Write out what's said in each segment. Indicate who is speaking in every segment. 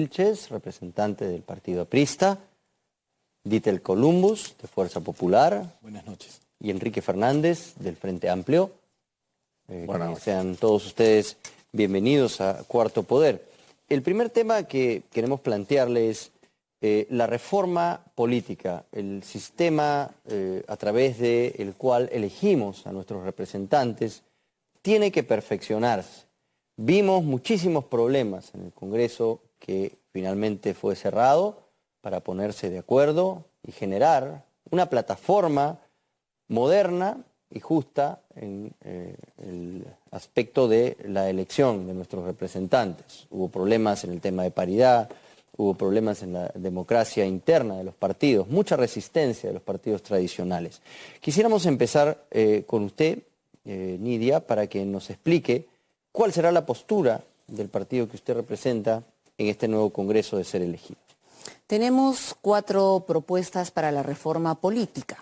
Speaker 1: Vilches, representante del partido aprista, Ditel Columbus, de Fuerza Popular.
Speaker 2: Buenas noches.
Speaker 1: Y Enrique Fernández, del Frente Amplio.
Speaker 2: Buenas noches.
Speaker 1: Sean todos ustedes bienvenidos a Cuarto Poder. El primer tema que queremos plantearles es la reforma política, el sistema a través del cual elegimos a nuestros representantes, tiene que perfeccionarse. Vimos muchísimos problemas en el Congreso que finalmente fue cerrado para ponerse de acuerdo y generar una plataforma moderna y justa en el aspecto de la elección de nuestros representantes. Hubo problemas en el tema de paridad, hubo problemas en la democracia interna de los partidos, mucha resistencia de los partidos tradicionales. Quisiéramos empezar con usted, Nidia, para que nos explique cuál será la postura del partido que usted representa en este nuevo Congreso de ser elegido.
Speaker 3: Tenemos 4 propuestas para la reforma política.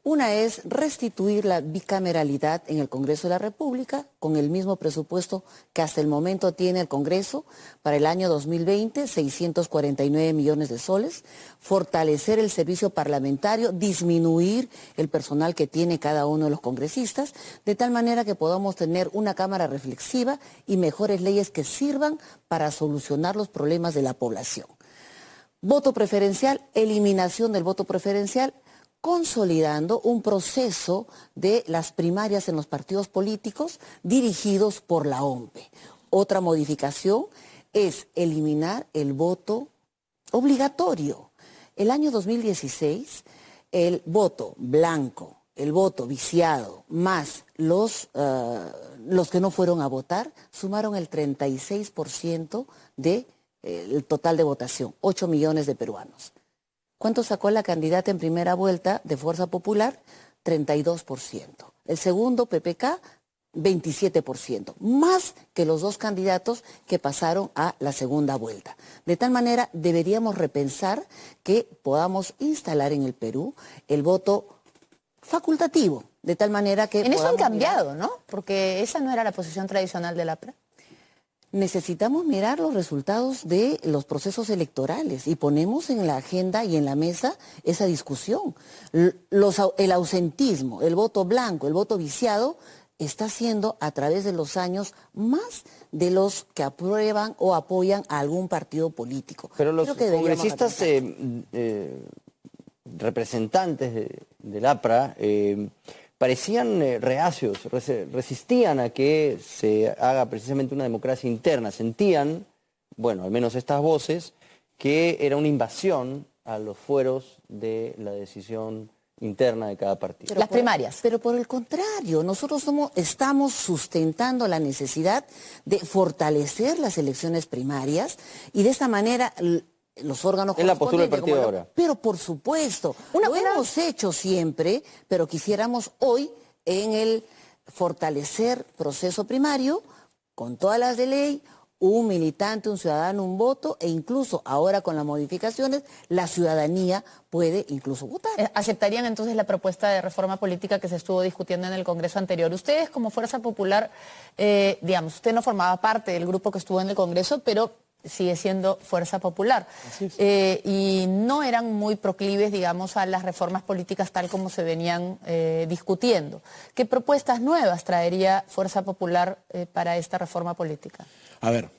Speaker 3: Una es restituir la bicameralidad en el Congreso de la República con el mismo presupuesto que hasta el momento tiene el Congreso para el año 2020, 649 millones de soles, fortalecer el servicio parlamentario, disminuir el personal que tiene cada uno de los congresistas, de tal manera que podamos tener una Cámara reflexiva y mejores leyes que sirvan para solucionar los problemas de la población. Voto preferencial, eliminación del voto preferencial, consolidando un proceso de las primarias en los partidos políticos dirigidos por la OMPE. Otra modificación es eliminar el voto obligatorio. El año 2016, el voto blanco, el voto viciado, más los que no fueron a votar, sumaron el 36% del total de votación, 8 millones de peruanos. ¿Cuánto sacó la candidata en primera vuelta de Fuerza Popular? 32%. El segundo, PPK, 27%. Más que los 2 candidatos que pasaron a la segunda vuelta. De tal manera, deberíamos repensar que podamos instalar en el Perú el voto facultativo. De tal manera que...
Speaker 4: En eso han cambiado, ¿no? Porque esa no era la posición tradicional del APRA.
Speaker 3: Necesitamos mirar los resultados de los procesos electorales y ponemos en la agenda y en la mesa esa discusión. El ausentismo, el voto blanco, el voto viciado, está siendo a través de los años más de los que aprueban o apoyan a algún partido político.
Speaker 1: Pero los congresistas representantes del APRA parecían reacios, resistían a que se haga precisamente una democracia interna. Sentían, bueno, al menos estas voces, que era una invasión a los fueros de la decisión interna de cada partido.
Speaker 4: Las primarias.
Speaker 3: Pero por el contrario, nosotros estamos sustentando la necesidad de fortalecer las elecciones primarias y de esta manera... los órganos
Speaker 1: es la postura del partido ahora.
Speaker 3: Pero por supuesto, lo hemos hecho siempre, pero quisiéramos hoy en el fortalecer proceso primario, con todas las de ley, un militante, un ciudadano, un voto, e incluso ahora con las modificaciones, la ciudadanía puede incluso votar.
Speaker 4: ¿Aceptarían entonces la propuesta de reforma política que se estuvo discutiendo en el Congreso anterior? Ustedes como Fuerza Popular, digamos, usted no formaba parte del grupo que estuvo en el Congreso, pero sigue siendo Fuerza Popular. Y no eran muy proclives, digamos, a las reformas políticas tal como se venían discutiendo. ¿Qué propuestas nuevas traería Fuerza Popular para esta reforma política?
Speaker 2: A ver,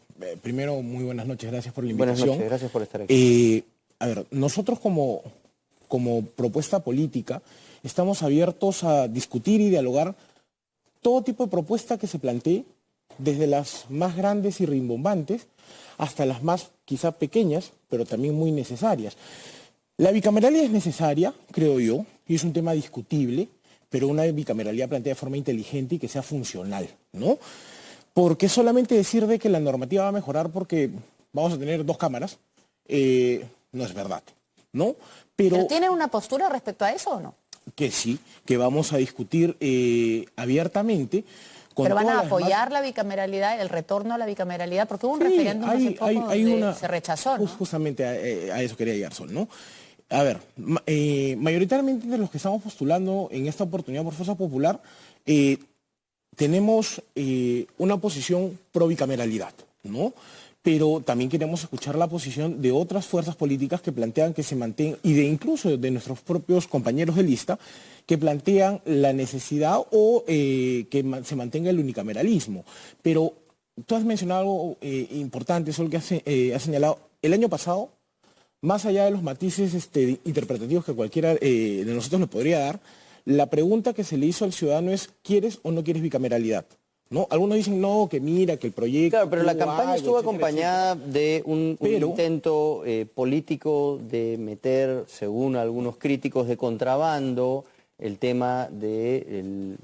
Speaker 2: primero, muy buenas noches, gracias por la invitación.
Speaker 1: Buenas noches, gracias por estar aquí.
Speaker 2: A ver, nosotros como propuesta política estamos abiertos a discutir y dialogar todo tipo de propuesta que se plantee, desde las más grandes y rimbombantes hasta las más quizá pequeñas, pero también muy necesarias. La bicameralidad es necesaria, creo yo, y es un tema discutible, pero una bicameralidad planteada de forma inteligente y que sea funcional, ¿no? Porque solamente decir de que la normativa va a mejorar porque vamos a tener 2 cámaras, no es verdad, ¿no?
Speaker 4: ¿Pero tiene una postura respecto a eso o no?
Speaker 2: Que sí, que vamos a discutir abiertamente.
Speaker 4: ¿Pero van a apoyar la bicameralidad, el retorno a la bicameralidad? Porque hubo un referéndum hace poco donde se rechazó, ¿no?
Speaker 2: Justamente a eso quería llegar, Sol, ¿no? A ver, mayoritariamente de los que estamos postulando en esta oportunidad por Fuerza Popular, tenemos una posición pro bicameralidad, ¿no? pero también queremos escuchar la posición de otras fuerzas políticas que plantean que se mantenga, y de incluso de nuestros propios compañeros de lista, que plantean la necesidad o se mantenga el unicameralismo. Pero tú has mencionado algo importante, eso es lo que has señalado. El año pasado, más allá de los matices interpretativos que cualquiera de nosotros le podría dar, la pregunta que se le hizo al ciudadano es: ¿quieres o no quieres bicameralidad? ¿No? Algunos dicen no, que mira, que el proyecto...
Speaker 1: Claro, pero la campaña estuvo
Speaker 2: etcétera,
Speaker 1: acompañada de un intento político de meter, según algunos críticos, de contrabando el tema de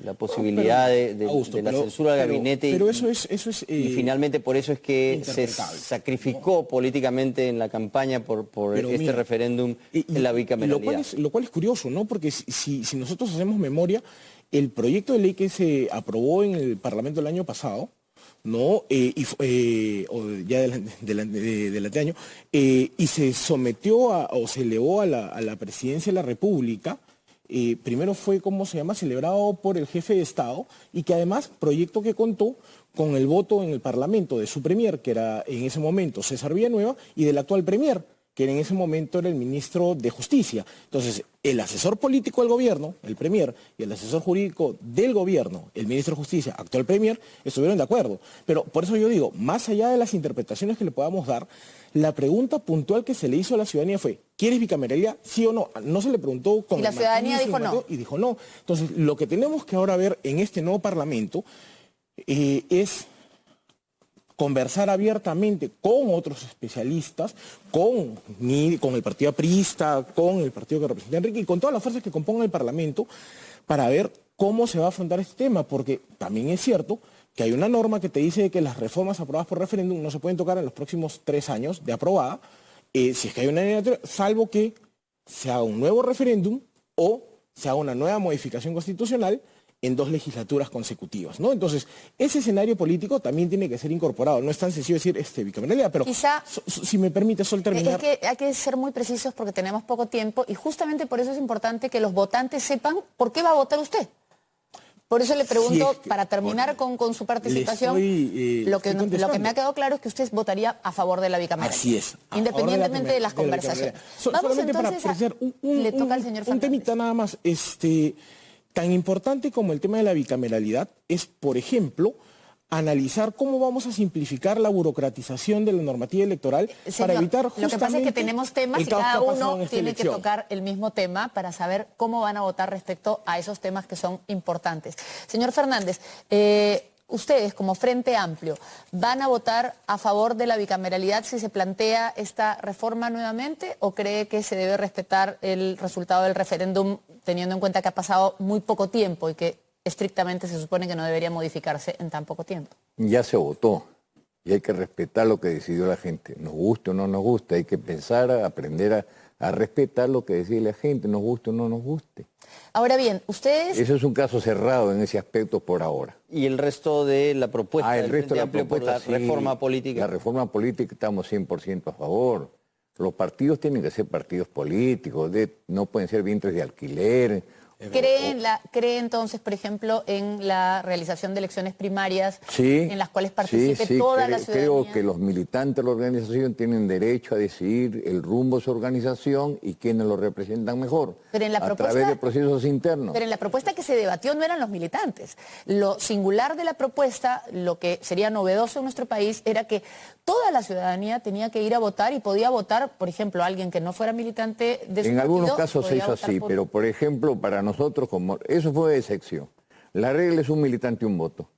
Speaker 1: la posibilidad de la censura del gabinete.
Speaker 2: Pero eso es
Speaker 1: y finalmente por eso es que se sacrificó políticamente en la campaña por este referéndum en la bicameralidad.
Speaker 2: Lo cual es curioso, ¿no? Porque si nosotros hacemos memoria, el proyecto de ley que se aprobó en el Parlamento el año pasado, ¿no? Ya del año, y se sometió o se elevó a la presidencia de la República. Primero fue, celebrado por el jefe de Estado, y que además, proyecto que contó con el voto en el Parlamento de su premier, que era en ese momento César Villanueva, y del actual premier, que en ese momento era el ministro de Justicia. Entonces, el asesor político del gobierno, el premier, y el asesor jurídico del gobierno, el ministro de Justicia, actual premier, estuvieron de acuerdo. Pero por eso yo digo, más allá de las interpretaciones que le podamos dar, la pregunta puntual que se le hizo a la ciudadanía fue: ¿quieres bicameralidad? ¿Sí o no? No se le preguntó con...
Speaker 4: Y la ciudadanía dijo no.
Speaker 2: Y dijo no. Entonces, lo que tenemos que ahora ver en este nuevo Parlamento es conversar abiertamente con otros especialistas, con el partido aprista, con el partido que representa a Enrique y con todas las fuerzas que compongan el Parlamento, para ver cómo se va a afrontar este tema, porque también es cierto que hay una norma que te dice que las reformas aprobadas por referéndum no se pueden tocar en los próximos 3 años de aprobada, si es que hay una ley, salvo que se haga un nuevo referéndum o se haga una nueva modificación constitucional en 2 legislaturas consecutivas, ¿no? Entonces, ese escenario político también tiene que ser incorporado. No es tan sencillo decir bicameralidad, pero
Speaker 4: quizá,
Speaker 2: si me permite, Sol, terminar.
Speaker 4: Es que hay que ser muy precisos porque tenemos poco tiempo, y justamente por eso es importante que los votantes sepan por qué va a votar usted. Por eso le pregunto, para terminar con su participación, lo que me ha quedado claro es que usted votaría a favor de la bicameralidad.
Speaker 2: Así es.
Speaker 4: Independientemente de las conversaciones. Vamos
Speaker 2: solamente
Speaker 4: entonces
Speaker 2: para apreciar
Speaker 4: le toca al señor Fernández.
Speaker 2: Un temita nada más. Tan importante como el tema de la bicameralidad es, por ejemplo, analizar cómo vamos a simplificar la burocratización de la normativa electoral, para evitar justamente...
Speaker 4: Lo que pasa es que tenemos temas y cada uno tiene que tocar el mismo tema para saber cómo van a votar respecto a esos temas que son importantes. Señor Fernández, ustedes como Frente Amplio, ¿van a votar a favor de la bicameralidad si se plantea esta reforma nuevamente, o cree que se debe respetar el resultado del referéndum, teniendo en cuenta que ha pasado muy poco tiempo y que estrictamente se supone que no debería modificarse en tan poco tiempo?
Speaker 5: Ya se votó y hay que respetar lo que decidió la gente. Nos guste o no nos guste, hay que pensar, aprender a respetar lo que decide la gente, nos guste o no nos guste.
Speaker 4: Ahora bien, ustedes...
Speaker 5: Eso es un caso cerrado en ese aspecto por ahora.
Speaker 1: ¿Y el resto de la propuesta
Speaker 5: el resto de la
Speaker 1: Frente Amplio por la reforma política?
Speaker 5: La reforma política estamos 100% a favor. Los partidos tienen que ser partidos políticos, no pueden ser vientres de alquiler.
Speaker 4: ¿Cree entonces, por ejemplo, en la realización de elecciones primarias en las cuales participe toda la ciudadanía?
Speaker 5: Creo que los militantes de la organización tienen derecho a decidir el rumbo de su organización y quiénes lo representan mejor, a través de procesos internos.
Speaker 4: Pero en la propuesta que se debatió no eran los militantes. Lo singular de la propuesta, lo que sería novedoso en nuestro país, era que toda la ciudadanía tenía que ir a votar, y podía votar, por ejemplo, alguien que no fuera militante de su partido.
Speaker 5: En algunos casos se hizo así, pero por ejemplo, para nosotros, eso fue de excepción. La regla es un militante, un voto.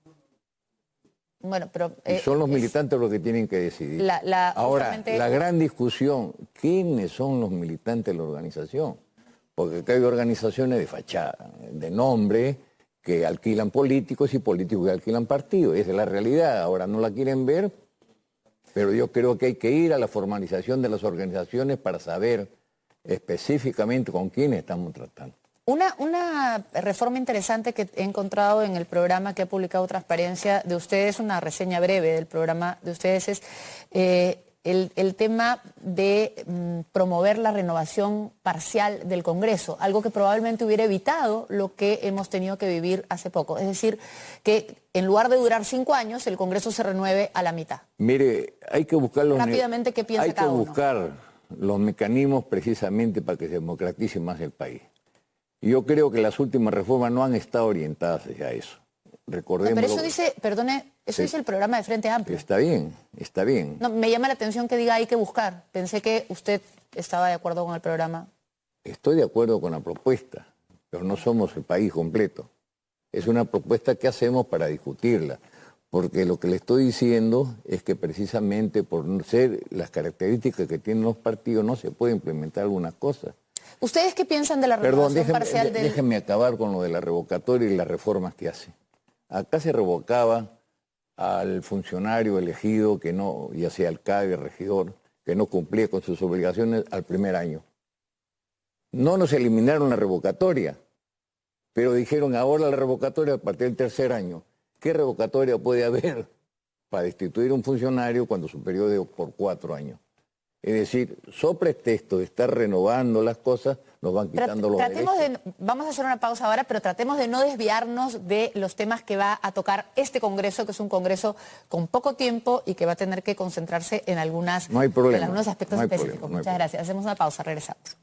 Speaker 4: Bueno, pero...
Speaker 5: y son los militantes los que tienen que decidir. Ahora, la gran discusión, ¿quiénes son los militantes de la organización? Porque acá hay organizaciones de fachada, de nombre, que alquilan políticos y políticos que alquilan partidos. Esa es la realidad. Ahora no la quieren ver, pero yo creo que hay que ir a la formalización de las organizaciones para saber específicamente con quiénes estamos tratando.
Speaker 4: Una reforma interesante que he encontrado en el programa que ha publicado Transparencia de ustedes, una reseña breve del programa de ustedes, es el tema de promover la renovación parcial del Congreso, algo que probablemente hubiera evitado lo que hemos tenido que vivir hace poco. Es decir, que en lugar de durar 5 años, el Congreso se renueve a la mitad.
Speaker 5: Mire, hay que buscar
Speaker 4: rápidamente qué piensa cada uno.
Speaker 5: Hay que buscar los mecanismos precisamente para que se democratice más el país. Yo creo que las últimas reformas no han estado orientadas hacia eso. Recordemos.
Speaker 4: No, pero eso dice, perdone, eso sí, dice el programa de Frente Amplio.
Speaker 5: Está bien, está bien.
Speaker 4: No, me llama la atención que diga hay que buscar. Pensé que usted estaba de acuerdo con el programa.
Speaker 5: Estoy de acuerdo con la propuesta, pero no somos el país completo. Es una propuesta que hacemos para discutirla, porque lo que le estoy diciendo es que precisamente por ser las características que tienen los partidos no se puede implementar algunas cosas.
Speaker 4: ¿Ustedes qué piensan de la renovación parcial del...?
Speaker 5: Déjenme acabar con lo de la revocatoria y las reformas que hace. Acá se revocaba al funcionario elegido, que no, ya sea alcalde, regidor, que no cumplía con sus obligaciones al primer año. No nos eliminaron la revocatoria, pero dijeron ahora la revocatoria a partir del tercer año. ¿Qué revocatoria puede haber para destituir a un funcionario cuando su periodo es por 4 años? Es decir, so pretexto de estar renovando las cosas, nos van quitando los derechos.
Speaker 4: Vamos a hacer una pausa ahora, pero tratemos de no desviarnos de los temas que va a tocar este Congreso, que es un Congreso con poco tiempo y que va a tener que concentrarse en algunos aspectos específicos. Muchas gracias. Hacemos una pausa, regresamos.